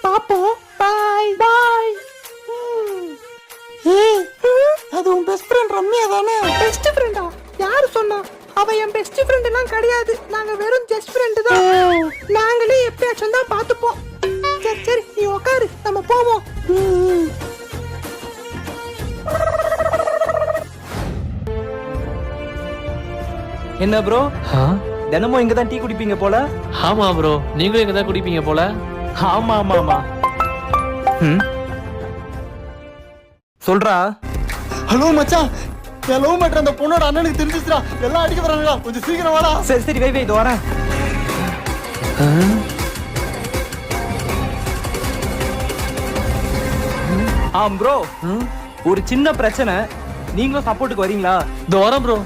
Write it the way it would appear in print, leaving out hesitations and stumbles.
பாப்போம். பாய் பாய். ஏய், அது உன் பெஸ்ட் ஃப்ரெண்ட் ரம்யா தானே? பெஸ்ட் ஃப்ரெண்டா? யாரு சொன்னா? அவ என் பெஸ்ட் ஃப்ரெண்ட் எல்லாம் கிடையாது. நாங்க வெறும் ஜஸ்ட் ஃப்ரெண்ட் தான். நாங்களே எப்பயாச்சும் தான் பாத்துப்போம். சரி சரி, நீ உட்காரு, நம்ம போவோம். என்ன ப்ரோ, தினமும் இங்க தான் டீ குடிப்பீங்க போல? ஆமா ப்ரோ, நீங்களும் இங்க தான் குடிப்பீங்க போல. ஆமா ஆமா ஆமா. சொல்றா. ஹலோ மச்சான், என் லவ் மேட்டர் அந்த பொண்ணோட அண்ணனுக்கு தெரிஞ்சிச்சுடா. எல்லாம் அடிக்க வராங்கடா, கொஞ்சம் சீக்கிரம் வாடா. சரி சரி, வை வை, இது வரேன். ப்ரோ, ஒரு சின்ன பிரச்சனை, நீங்களும் சப்போர்ட்டுக்கு வரீங்களா? இதோ வரேன் ப்ரோ.